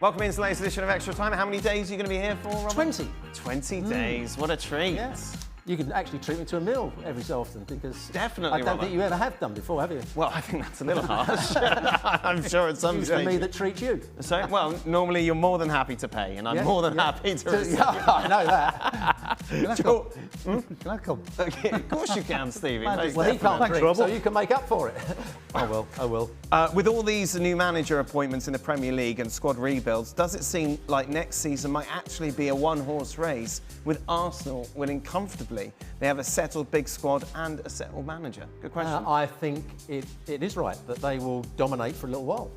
Welcome into the latest edition of Extra Time. How many days are you going to be here for, Robert? 20. 20 days. What a treat. Yeah. You can actually treat me to a meal every so often because Definitely, I don't think you ever have done before, have you? Well, I think that's a little harsh. I'm sure at some It's stage. me that treats you. So, well, normally you're more than happy to pay, and I'm more than happy to receive. Yeah, I know that. Can I come? Okay, of course you can, Stevie. Well, Most he can't definitely. drink, so you can make up for it. I will. With all these new manager appointments in the Premier League and squad rebuilds, does it seem like next season might actually be a one-horse race with Arsenal winning comfortably? They have a settled big squad and a settled manager. Good question. I think it is right that they will dominate for a little while.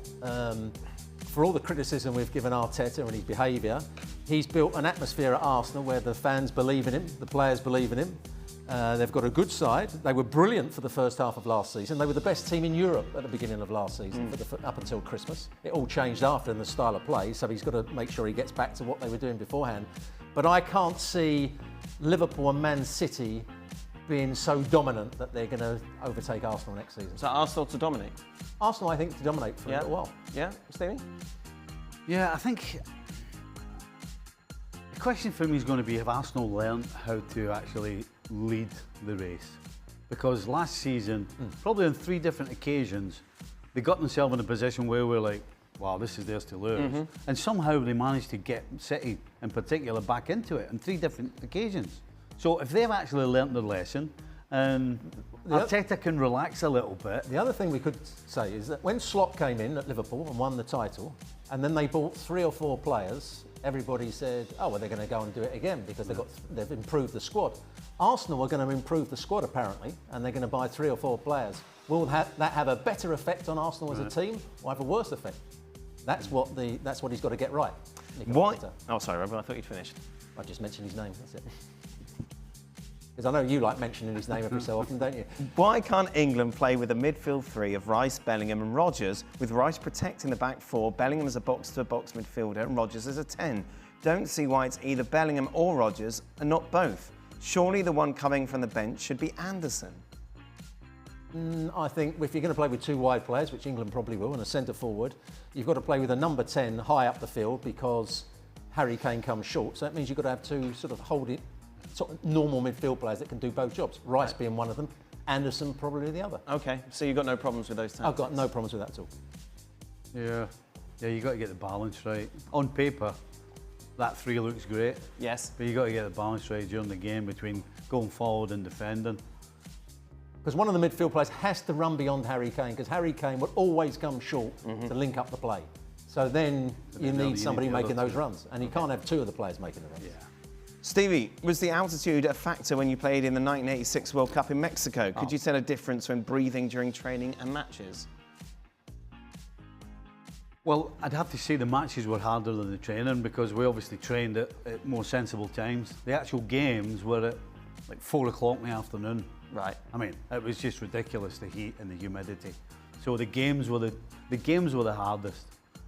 For all the criticism we've given Arteta and his behaviour, he's built an atmosphere at Arsenal where the fans believe in him, the players believe in him. They've got a good side. They were brilliant for the first half of last season. They were the best team in Europe at the beginning of last season, up until Christmas. It all changed after in the style of play, so he's got to make sure he gets back to what they were doing beforehand. But I can't see Liverpool and Man City being so dominant that they're going to overtake Arsenal next season. So Arsenal to dominate? Arsenal, I think, to dominate for a little while. Yeah, Stevie? Yeah, I think the question for me is going to be, have Arsenal learned how to actually lead the race? Because last season, probably on 3 different occasions, they got themselves in a position where we're like, wow, this is theirs to lose. And somehow they managed to get City in particular back into it on 3 different occasions. So if they've actually learnt their lesson and Arteta can relax a little bit. The other thing we could say is that when Slot came in at Liverpool and won the title, and then they bought 3 or 4 players, everybody said, oh, well, they're going to go and do it again because they've improved the squad. Arsenal are going to improve the squad, apparently, and they're going to buy 3 or 4 players. Will that have a better effect on Arsenal as a team or have a worse effect? That's what he's got to get right. Why? Oh, sorry, Robert, I thought you'd finished. I just mentioned his name, that's it. Because I know you like mentioning his name every so often, don't you? Why can't England play with a midfield 3 of Rice, Bellingham and Rodgers, with Rice protecting the back 4, Bellingham as a box-to-box midfielder and Rodgers as a 10? Don't see why it's either Bellingham or Rodgers and not both. Surely the one coming from the bench should be Anderson. I think if you're going to play with 2 wide players, which England probably will, and a centre forward, you've got to play with a number 10 high up the field because Harry Kane comes short. So that means you've got to have 2 sort of sort of normal midfield players that can do both jobs. Rice being one of them, Anderson probably the other. Okay, so you've got no problems with those tactics? I've got no problems with that at all. Yeah, you've got to get the balance right. On paper, that 3 looks great. Yes. But you've got to get the balance right during the game between going forward and defending. Because one of the midfield players has to run beyond Harry Kane, because Harry Kane would always come short to link up the play. So then you need somebody making those runs, and you can't have 2 of the players making the runs. Yeah. Stevie, was the altitude a factor when you played in the 1986 World Cup in Mexico? Could you tell a difference when breathing during training and matches? Well, I'd have to say the matches were harder than the training because we obviously trained at more sensible times. The actual games were at like 4 o'clock in the afternoon. Right. I mean, it was just ridiculous, the heat and the humidity. So the games were the hardest.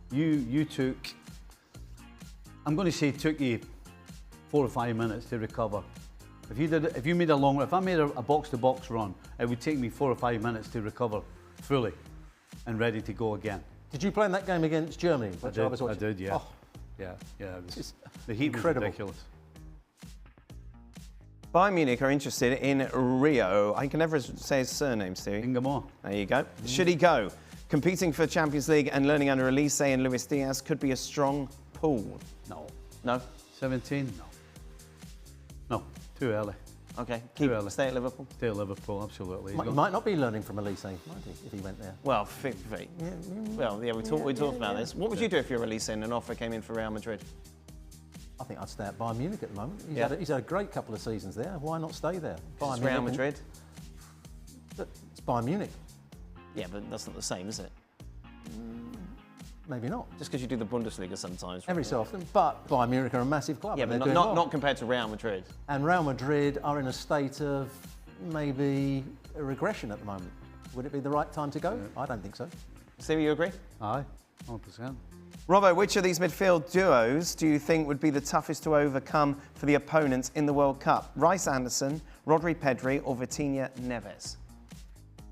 You took, I'm going to say, took you 4 or 5 minutes to recover. If I made a box-to-box run, it would take me 4 or 5 minutes to recover fully and ready to go again. Did you play in that game against Germany? I did, yeah. Oh. Yeah. The heat was incredible. ridiculous. Bayern Munich are interested in Rio. I can never say his surname, Stevie. Ingemar. There you go. Should he go? Competing for Champions League and learning under Elise and Luis Diaz could be a strong pull. No. No? 17? No. Too early. Okay. Stay at Liverpool? Stay at Liverpool, absolutely. He might not be learning from Elise, might he, if he went there? Well, we talked about this. What would you do if you're Elise and an offer came in for Real Madrid? I think I'd stay at Bayern Munich at the moment. He's had a great couple of seasons there. Why not stay there? It's Real Madrid? It's Bayern Munich. Yeah, but that's not the same, is it? Maybe not. Just because you do the Bundesliga sometimes. Every so often. But Bayern Munich are a massive club. Yeah, but not compared to Real Madrid. And Real Madrid are in a state of maybe a regression at the moment. Would it be the right time to go? I don't think so. Stevie, you agree? Aye, 100%. Robbo, which of these midfield duos do you think would be the toughest to overcome for the opponents in the World Cup? Rice Anderson, Rodri Pedri or Vitinha Neves?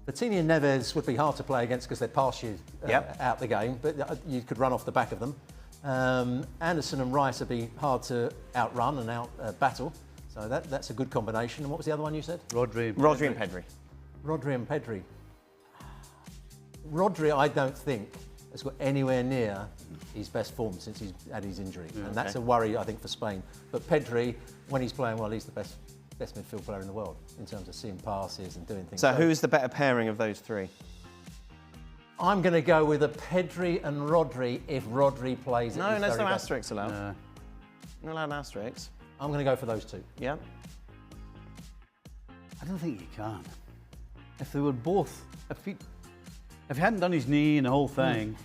Vitinha and Neves would be hard to play against because they'd pass you out the game, but you could run off the back of them. Anderson and Rice would be hard to outrun and out-battle. So that's a good combination. And what was the other one you said? Rodri and Pedri. Rodri and Pedri. Rodri, I don't think, has got anywhere near his best form since he's had his injury. Yeah, and that's a worry, I think, for Spain. But Pedri, when he's playing well, he's the best midfield player in the world in terms of seeing passes and doing things. So who's the better pairing of those three? I'm going to go with a Pedri and Rodri if Rodri plays No, there's no asterisks allowed. No. Not allowed asterisks. I'm going to go for those two. Yeah. I don't think you can. If they were both, if he hadn't done his knee and the whole thing,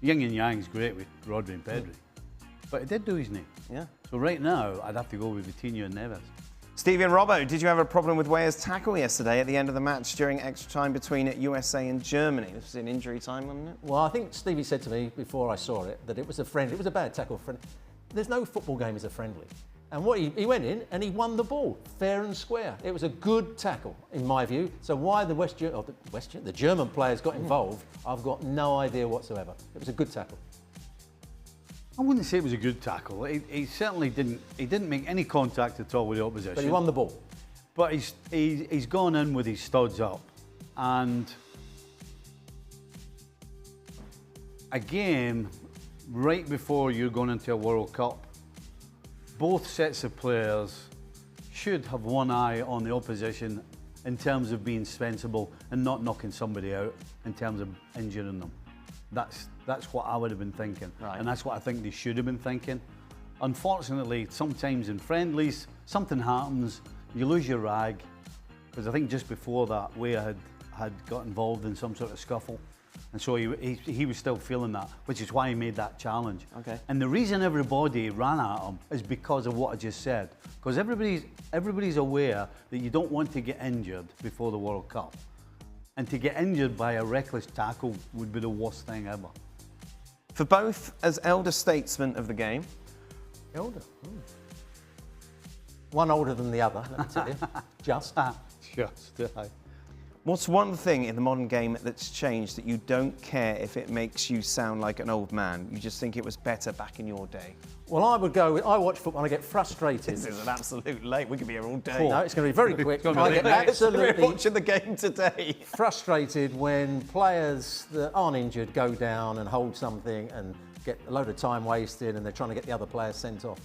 yin and yang's great with Rodri and Pedri. But he did do his knee. Yeah. So right now, I'd have to go with Vitinha and Neves. Stevie and Robbo, did you have a problem with Weah's tackle yesterday at the end of the match during extra time between USA and Germany? This was in injury time, wasn't it? Well, I think Stevie said to me before I saw it that it was a friendly. It was a bad tackle. There's no football game is a friendly. And what he went in and he won the ball, fair and square. It was a good tackle, in my view. So why the German players got involved, I've got no idea whatsoever. It was a good tackle. I wouldn't say it was a good tackle. He certainly didn't. He didn't make any contact at all with the opposition. But he won the ball. But he's gone in with his studs up, and a game right before you're going into a World Cup, both sets of players should have one eye on the opposition in terms of being sensible and not knocking somebody out in terms of injuring them. That's what I would have been thinking, right. And that's what I think they should have been thinking. Unfortunately, sometimes in friendlies, something happens, you lose your rag, because I think just before that, Weah had got involved in some sort of scuffle, and so he was still feeling that, which is why he made that challenge. Okay. And the reason everybody ran at him is because of what I just said, because everybody's aware that you don't want to get injured before the World Cup. And to get injured by a reckless tackle would be the worst thing ever. For both as elder statesmen of the game. Elder? One older than the other, let me tell you. Just. What's one thing in the modern game that's changed that you don't care if it makes you sound like an old man? You just think it was better back in your day? Well, I would go with, I watch football and I get frustrated. This is an absolute late. We could be here all day. No, it's going to be very quick. I get We're absolutely watching the game today. frustrated when players that aren't injured go down and hold something and get a load of time wasted and they're trying to get the other player sent off.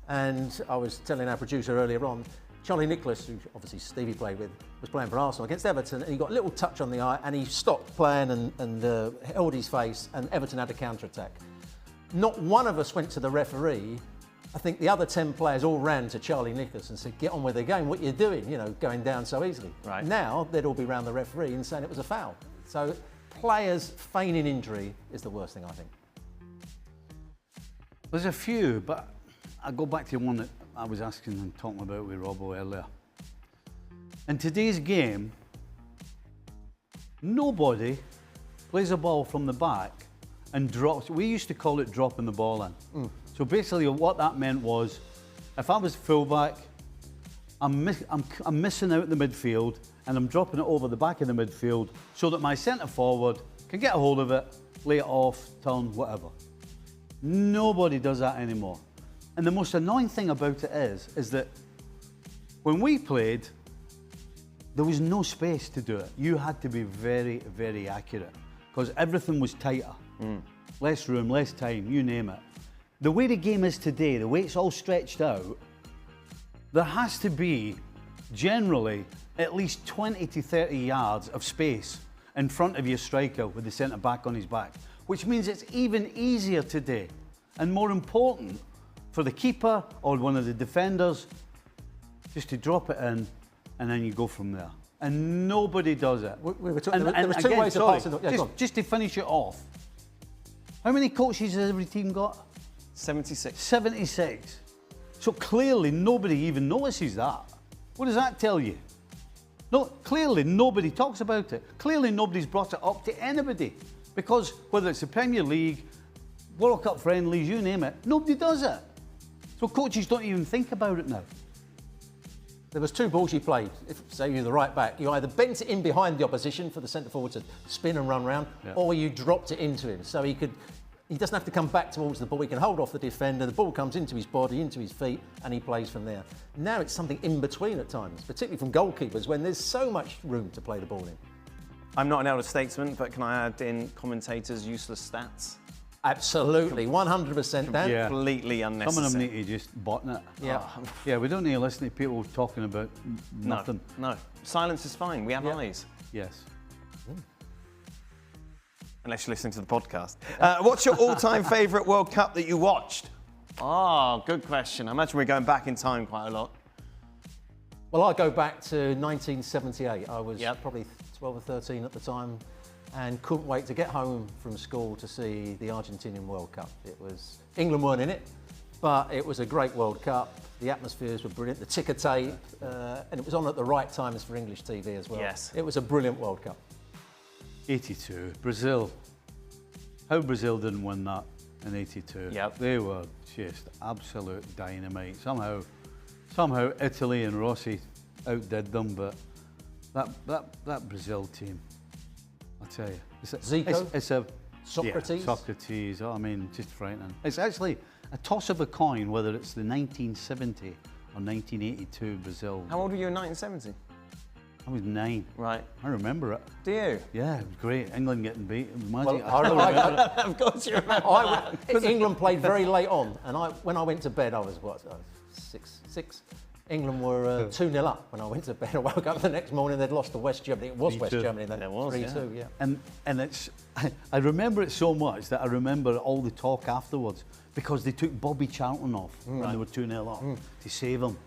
And I was telling our producer earlier on, Charlie Nicholas, who obviously Stevie played with, was playing for Arsenal against Everton, and he got a little touch on the eye and he stopped playing and held his face, and Everton had a counter-attack. Not one of us went to the referee. I think the other 10 players all ran to Charlie Nicholas and said, get on with the game, what are you doing, going down so easily. Right. Now, they'd all be round the referee and saying it was a foul. So players feigning injury is the worst thing, I think. There's a few, but I go back to one that I was asking and talking about with Robbo earlier. In today's game, nobody plays a ball from the back and drops. We used to call it dropping the ball in. So basically what that meant was, if I was fullback, I'm missing out in the midfield and I'm dropping it over the back of the midfield so that my centre forward can get a hold of it, lay it off, turn, whatever. Nobody does that anymore. And the most annoying thing about it is that when we played, there was no space to do it. You had to be very, very accurate because everything was tighter. Less room, less time, you name it. The way the game is today, the way it's all stretched out, there has to be generally at least 20 to 30 yards of space in front of your striker with the centre back on his back, which means it's even easier today and more important for the keeper or one of the defenders just to drop it in and then you go from there. And nobody does it. We were talking, there was two ways of passing. Yeah, just to finish it off, how many coaches has every team got? 76. 76. So clearly nobody even notices that. What does that tell you? No, clearly nobody talks about it. Clearly nobody's brought it up to anybody. Because whether it's the Premier League, World Cup friendlies, you name it, nobody does it. So coaches don't even think about it now. There was two balls you played. If, say, you're the right back, you either bent it in behind the opposition for the centre forward to spin and run round, or you dropped it into him so he could He doesn't have to come back towards the ball. He can hold off the defender. The ball comes into his body, into his feet, and he plays from there. Now it's something in between at times, particularly from goalkeepers when there's so much room to play the ball in. I'm not an elder statesman, but can I add in commentators' useless stats? Absolutely, 100%, Dan. Yeah. Completely unnecessary. Some of them need to just button it. Yeah. Yeah, we don't need to listen to people talking about nothing. No. Silence is fine. We have eyes. Yes. Unless you're listening to the podcast. What's your all-time favourite World Cup that you watched? Good question. I imagine we're going back in time quite a lot. Well, I go back to 1978. I was Yep. probably 12 or 13 at the time and couldn't wait to get home from school to see the Argentinian World Cup. It was, England weren't in it, but it was a great World Cup. The atmospheres were brilliant, the ticker tape, and it was on at the right times for English TV as well. Yes. It was a brilliant World Cup. 82, Brazil. How Brazil didn't win that in 82. Yep. They were just absolute dynamite. Somehow Italy and Rossi outdid them, but that Brazil team, I tell you. Zico? It's a Socrates? Yeah, Socrates, I mean, just frightening. It's actually a toss of a coin whether it's the 1970 or 1982 Brazil. How old were you in 1970? I was 9. Right. I remember it. Do you? Yeah, it was great. England getting beat. It was magic. Well, Of course you remember. England played very late on, and when I went to bed, I was, six? England were 2-0 up when I went to bed. I woke up the next morning, they'd lost to West Germany. It was West 3-2. Germany then. It was, 3-2, yeah. And it's, I remember it so much that I remember all the talk afterwards because they took Bobby Charlton off when they were 2-0 up to save him,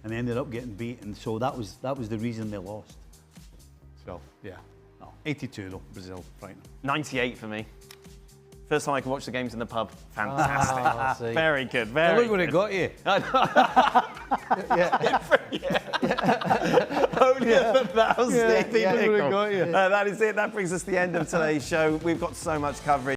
and they ended up getting beat, and so that was the reason they lost. So yeah, no, 82 though, Brazil, frightening. 98 for me. First time I could watch the games in the pub. Fantastic. See. Very good. Now Very look what it got you. Holier than thou, Stevie yeah, Nicol. got you. That is it. That brings us to the end of today's show. We've got so much coverage.